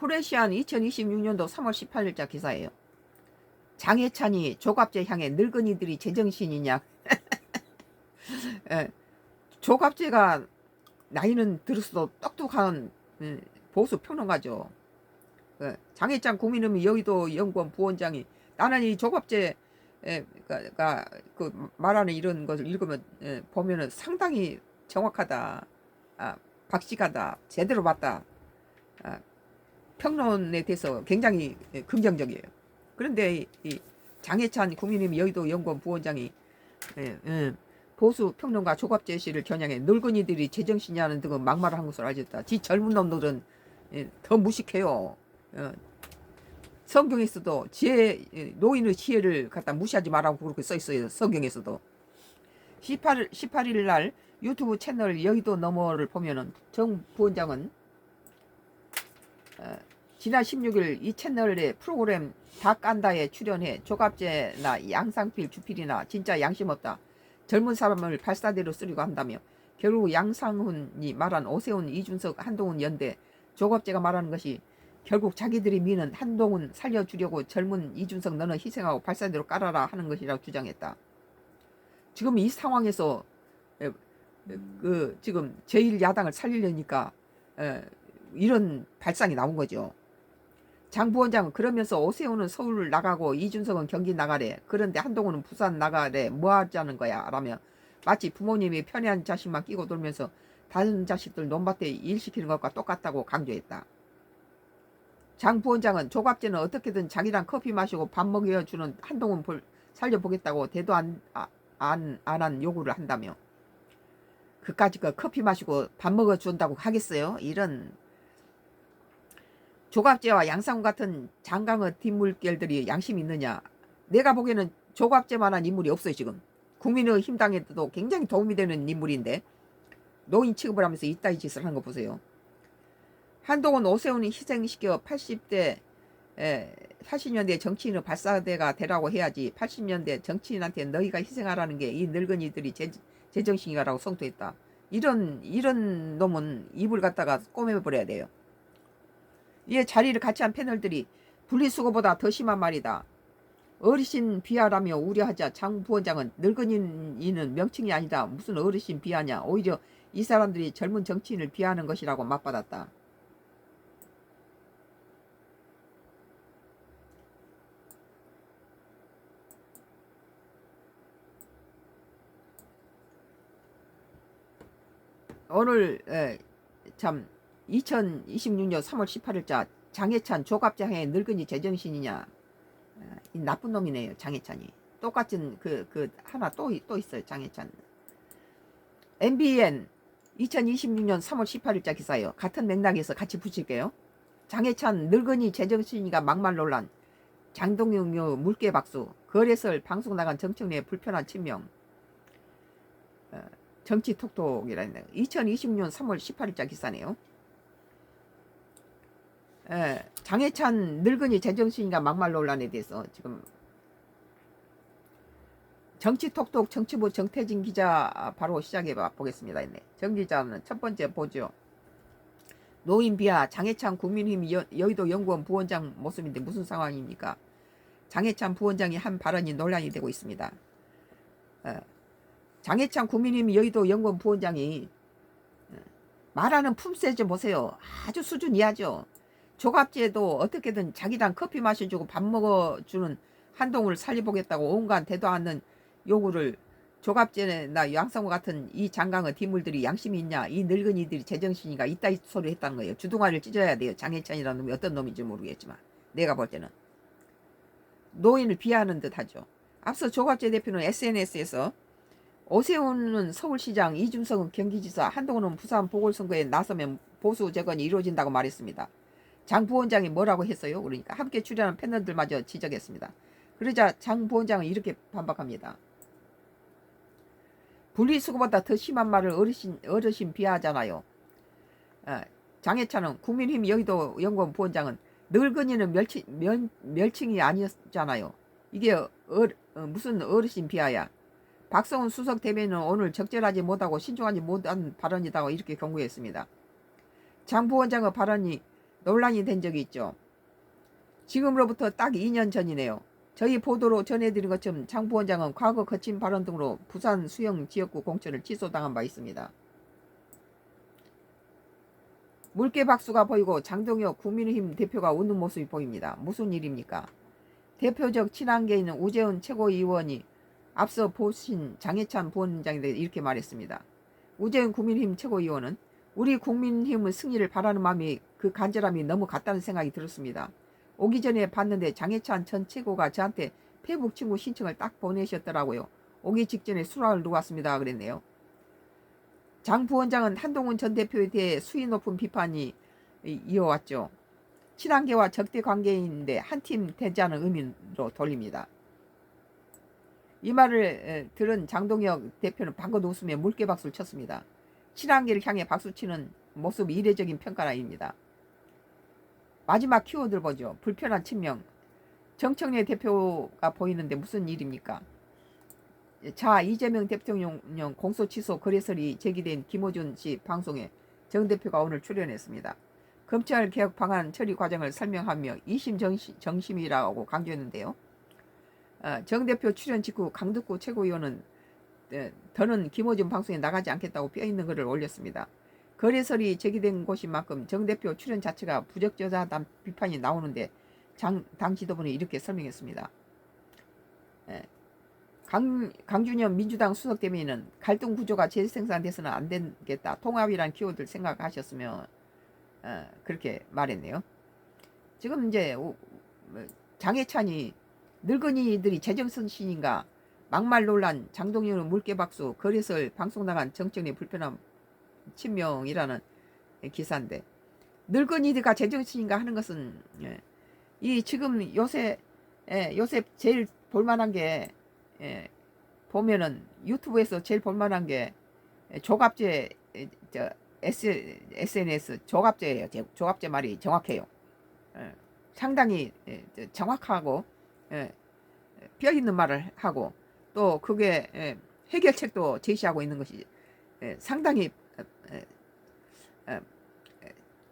프레시안 2026년도 3월 18일자 기사예요. 장해찬이 조갑제 향해 늙은이들이 제정신이냐. 예, 조갑제가 나이는 들었어도 똑똑한 보수 평론가죠. 장해찬 국민의힘 여의도 연구원 부원장이 나는 이 조갑제가 그 말하는 이런 것을 읽으면 보면은 상당히 정확하다, 박식하다, 제대로 봤다, 평론에 대해서 굉장히 긍정적이에요. 그런데 이 장해찬 국민의힘 여의도 연구원 부원장이 보수 평론가 조갑재 씨를 겨냥해 늙은이들이 제정신이냐는 등은 막말을 한 것으로 알려졌다. 지 젊은 놈들은 더 무식해요. 성경에서도 노인의 지혜를 갖다 무시하지 말라고 그렇게 써 있어요. 성경에서도. 18일 날 유튜브 채널 여의도 너머를 보면은 정 부원장은 지난 16일 이 채널의 프로그램 다 깐다에 출연해 조갑제나 양상필 주필이나 진짜 양심 없다, 젊은 사람을 발사대로 쓰려고 한다며 결국 양상훈이 말한 오세훈, 이준석, 한동훈 연대, 조갑제가 말하는 것이 결국 자기들이 미는 한동훈 살려주려고 젊은 이준석 너는 희생하고 발사대로 깔아라 하는 것이라고 주장했다. 지금 이 상황에서 지금 제1야당을 살리려니까 이런 발상이 나온 거죠. 장 부원장은 그러면서 오세훈은 서울 나가고 이준석은 경기 나가래. 그런데 한동훈은 부산 나가래. 뭐 하자는 거야? 라며 마치 부모님이 편애한 자식만 끼고 돌면서 다른 자식들 논밭에 일시키는 것과 똑같다고 강조했다. 장 부원장은 조갑제는 어떻게든 자기랑 커피 마시고 밥 먹여주는 한동훈 살려보겠다고 대도 안 한 요구를 한다며 그까짓 거 커피 마시고 밥 먹어준다고 하겠어요? 이런 조갑제와 양상훈 같은 장강의 뒷물결들이 양심이 있느냐. 내가 보기에는 조갑제만한 인물이 없어요. 지금 국민의힘당에도 굉장히 도움이 되는 인물인데 노인 취급을 하면서 이따위 짓을 하는 거 보세요. 한동훈, 오세훈이 희생시켜 80년대 정치인의 발사대가 되라고 해야지 80년대 정치인한테 너희가 희생하라는 게 이 늙은이들이 제정신이라고 성토했다. 이런 놈은 입을 갖다가 꼬매버려야 돼요. 이에 자리를 같이 한 패널들이 분리수거보다 더 심한 말이다. 어르신 비하라며 우려하자 장 부원장은 늙은이는 명칭이 아니다. 무슨 어르신 비하냐. 오히려 이 사람들이 젊은 정치인을 비하하는 것이라고 맞받았다. 오늘 참 2026년 3월 18일자 장해찬 조갑장의 늙은이 제정신이냐. 이 나쁜 놈이네요. 장해찬이. 똑같은 하나 또 있어요. 장해찬. MBN 2026년 3월 18일자 기사예요. 같은 맥락에서 같이 붙일게요. 장해찬 늙은이 제정신이가 막말 논란. 장동영 물개 박수. 거래설 방송 나간 정청래의 불편한 친명. 정치 톡톡이라 했네요. 2026년 3월 18일자 기사네요. 장해찬 늙은이 제정신이가 막말 논란에 대해서 지금 정치 톡톡 정치부 정태진 기자 바로 시작해 보겠습니다. 정 기자는 첫 번째 보죠. 노인 비하 장해찬 국민의힘 여의도 연구원 부원장 모습인데 무슨 상황입니까? 장해찬 부원장이 한 발언이 논란이 되고 있습니다. 장해찬 국민의힘 여의도 연구원 부원장이 말하는 품새 좀 보세요. 아주 수준 이하죠. 조갑제도 어떻게든 자기랑 커피 마셔주고 밥 먹어주는 한동훈을 살려보겠다고 온갖 대도 않는 요구를 조갑제나 양상우 같은 이 장강의 뒷물들이 양심이 있냐. 이 늙은이들이 제정신이가 이따위 소리 했다는 거예요. 주둥아리를 찢어야 돼요. 장해찬이라는 놈이 어떤 놈인지 모르겠지만 내가 볼 때는 노인을 비하하는 듯 하죠. 앞서 조갑제 대표는 SNS에서 오세훈은 서울시장, 이준석은 경기지사, 한동훈은 부산 보궐선거에 나서면 보수 재건이 이루어진다고 말했습니다. 장 부원장이 뭐라고 했어요? 그러니까 함께 출연한 패널들마저 지적했습니다. 그러자 장 부원장은 이렇게 반박합니다. 분리수거보다 더 심한 말을 어르신 비하하잖아요. 장해찬은 국민의힘 여의도 연구원 부원장은 늙은이는 멸칭이 아니었잖아요. 이게 무슨 어르신 비하야. 박성훈 수석 대변인은 오늘 적절하지 못하고 신중하지 못한 발언이다고 이렇게 경고했습니다. 장 부원장의 발언이 논란이 된 적이 있죠. 지금으로부터 딱 2년 전이네요. 저희 보도로 전해드린 것처럼 장 부원장은 과거 거친 발언 등으로 부산 수영 지역구 공천을 취소당한 바 있습니다. 물개 박수가 보이고 장동혁 국민의힘 대표가 웃는 모습이 보입니다. 무슨 일입니까? 대표적 친한계 있는 우재훈 최고위원이 앞서 보신 장해찬 부원장에 대해 이렇게 말했습니다. 우재훈 국민의힘 최고위원은 우리 국민의힘의 승리를 바라는 마음이 그 간절함이 너무 같다는 생각이 들었습니다. 오기 전에 봤는데 장해찬 전 최고가 저한테 페북 친구 신청을 딱 보내셨더라고요. 오기 직전에 수락을 놓았습니다. 그랬네요. 장 부원장은 한동훈 전 대표에 대해 수위 높은 비판이 이어왔죠. 친한계와 적대 관계인데 한 팀 되자는 의미로 돌립니다. 이 말을 들은 장동혁 대표는 방긋 웃으며 물개 박수를 쳤습니다. 친한계를 향해 박수치는 모습이 이례적인 평가라입니다. 마지막 키워드를 보죠. 불편한 친명. 정청래 대표가 보이는데 무슨 일입니까? 자, 이재명 대통령 공소 취소 거래설이 제기된 김어준 씨 방송에 정 대표가 오늘 출연했습니다. 검찰 개혁 방안 처리 과정을 설명하며 이심 정심이라고 강조했는데요. 정 대표 출연 직후 강덕구 최고위원은 더는 김어준 방송에 나가지 않겠다고 뼈있는 글을 올렸습니다. 거래설이 제기된 곳인 만큼 정 대표 출연 자체가 부적절하다는 비판이 나오는데 당 지도부는 이렇게 설명했습니다. 강준현 민주당 수석 대변인은 갈등 구조가 재생산돼서는 안 되겠다. 통합이란 키워드를 생각하셨으면 그렇게 말했네요. 지금 이제 장해찬이 늙은이들이 제정신인가 막말 논란 장동혁은 물개박수 거래설 방송 나간 정청래 불편함 친명이라는 기사인데 늙은이들과 제정신인가 하는 것은 이 지금 요새 제일 볼만한 게 보면은 유튜브에서 제일 볼만한 게 조갑제 SNS 조갑제예요. 조갑제 말이 정확해요. 상당히 정확하고 뼈 있는 말을 하고 또 그게 해결책도 제시하고 있는 것이 상당히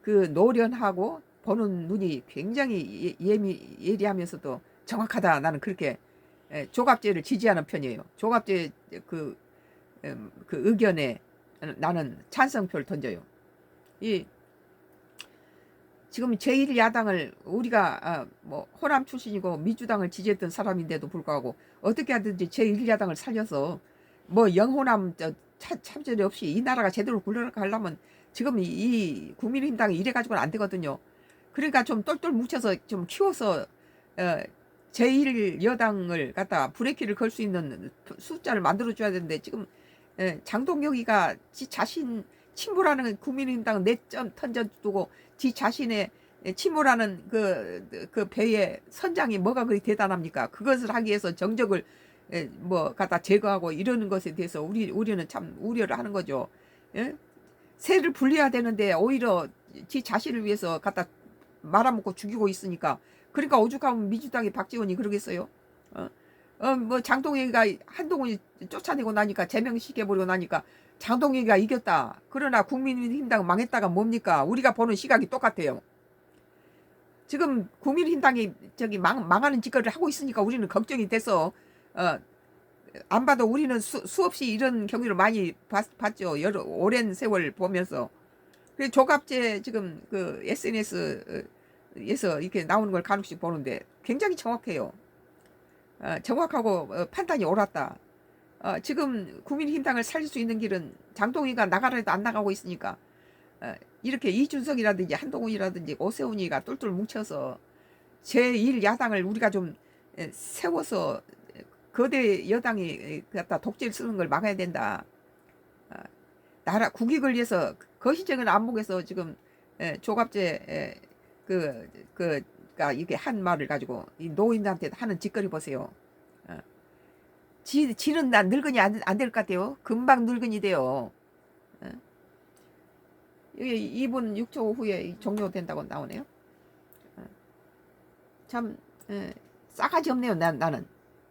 그 노련하고 보는 눈이 굉장히 예리하면서도 정확하다. 나는 그렇게 조갑제를 지지하는 편이에요. 조갑제 그 의견에 나는 찬성표를 던져요. 지금 제1야당을 우리가 뭐 호남 출신이고 민주당을 지지했던 사람인데도 불구하고 어떻게 하든지 제1야당을 살려서 뭐 영호남 참전이 없이 이 나라가 제대로 굴러가려면 지금 이 국민의힘당이 이래가지고는 안 되거든요. 그러니까 좀 똘똘 뭉쳐서 좀 키워서 제1여당을 갖다 브레이크를 걸 수 있는 숫자를 만들어줘야 되는데 지금 장동혁이가 지 자신 침몰하는 국민의힘당 4점 던져두고 지 자신의 침몰하는 그 배의 선장이 뭐가 그리 대단합니까? 그것을 하기 위해서 정적을 뭐 갖다 제거하고 이러는 것에 대해서 우리는 참 우려를 하는 거죠. 예? 새를 불려야 되는데 오히려 지 자신을 위해서 갖다 말아먹고 죽이고 있으니까 그러니까 오죽하면 민주당의 박지원이 그러겠어요. 뭐 장동혁이가 한동훈이 쫓아내고 나니까 제명시켜버리고 나니까 장동혁이가 이겼다. 그러나 국민의힘당은 망했다가 뭡니까? 우리가 보는 시각이 똑같아요. 지금 국민의힘당이 망하는 짓거리를 하고 있으니까 우리는 걱정이 돼서 안 봐도 우리는 수없이 이런 경우를 많이 봤죠. 오랜 세월 보면서. 그래서 조갑제 지금 그 SNS에서 이렇게 나오는 걸 간혹씩 보는데 굉장히 정확해요. 정확하고 판단이 옳았다. 지금 국민의힘당을 살릴 수 있는 길은 장동희가 나가라 해도 안 나가고 있으니까 이렇게 이준석이라든지 한동훈이라든지 오세훈이가 똘똘 뭉쳐서 제1야당을 우리가 좀 세워서 거대 여당이 갖다 독재를 쓰는 걸 막아야 된다. 나라 국익을 위해서 거시적인 안목에서 지금 조갑제 그가 이게 한 말을 가지고 이 노인들한테 하는 짓거리 보세요. 지는 난 늙은이 안 될 것 같아요. 금방 늙은이 돼요. 여기 2분 6초 후에 종료된다고 나오네요. 참 싸가지 없네요. 나는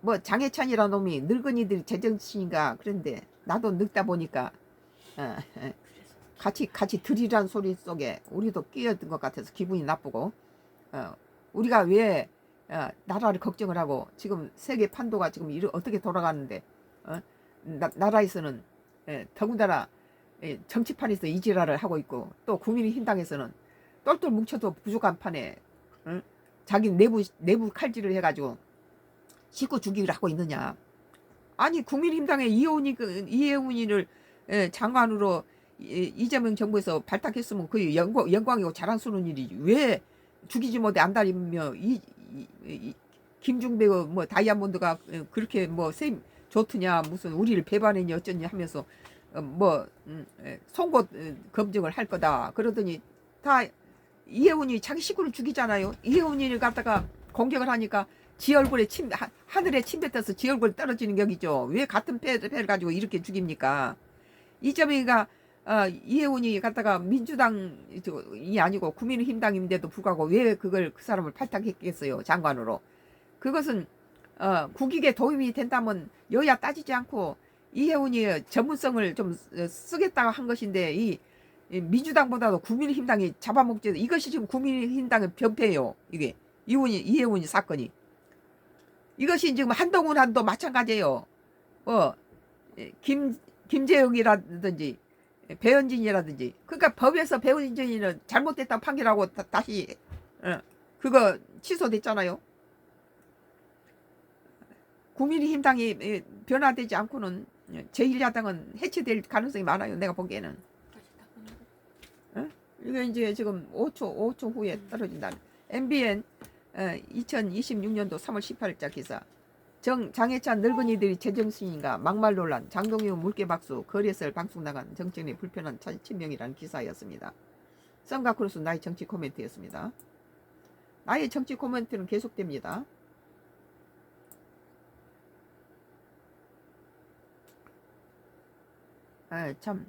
뭐 장해찬이라는 놈이 늙은이들이 제정신인가 그런데 나도 늙다 보니까 같이 들이란 소리 속에 우리도 끼어든 것 같아서 기분이 나쁘고, 우리가 왜 나라를 걱정을 하고 지금 세계 판도가 지금 어떻게 돌아가는데, 나라에서는 더군다나 정치판에서 이지랄을 하고 있고, 또 국민의힘당에서는 똘똘 뭉쳐도 부족한 판에 자기 내부 칼질을 해가지고 식구 죽이기를 하고 있느냐. 아니 국민의힘당의 이해운이를 장관으로 이재명 정부에서 발탁했으면 그 영광이고 자랑스러운 일이지. 왜 죽이지 못해 안달이며 김중배 뭐 다이아몬드가 그렇게 뭐 셈 좋더냐, 무슨 우리를 배반했냐 어쩌냐 하면서 송곳 검증을 할 거다 그러더니, 다 이해운이 자기 식구를 죽이잖아요. 이해운이를 갖다가 공격을 하니까 지 얼굴에 하늘에 침 뱉어서 지 얼굴 떨어지는 격이죠. 왜 같은 패를 가지고 이렇게 죽입니까? 이재명이가 이해운이 갖다가 민주당이 아니고 국민의힘당인데도 불구하고 왜 그 사람을 발탁했겠어요, 장관으로. 그것은 국익에 도움이 된다면 여야 따지지 않고 이해운이 전문성을 좀 쓰겠다고 한 것인데, 이 민주당보다도 국민의힘당이 잡아먹지. 이것이 지금 국민의힘당의 병폐예요. 이게 이해운이 사건이. 이것이 지금 한동훈도 마찬가지예요. 김재영이라든지 배현진이라든지. 그러니까 법에서 배현진이는 잘못됐다고 판결하고 다시 그거 취소됐잖아요. 국민의힘당이 변화되지 않고는 제1야당은 해체될 가능성이 많아요. 내가 보기에는. 이게 이제 지금 5초 후에 떨어진다. MBN 2026년도 3월 18일자 기사. 장해찬 늙은이들이 제정신인가 막말 논란, 장동유 물개박수, 거리에서 방송 나간 정치인의 불편한 친명이라는 기사였습니다. 썸과 크루스 나의 정치 코멘트였습니다. 나의 정치 코멘트는 계속됩니다. 참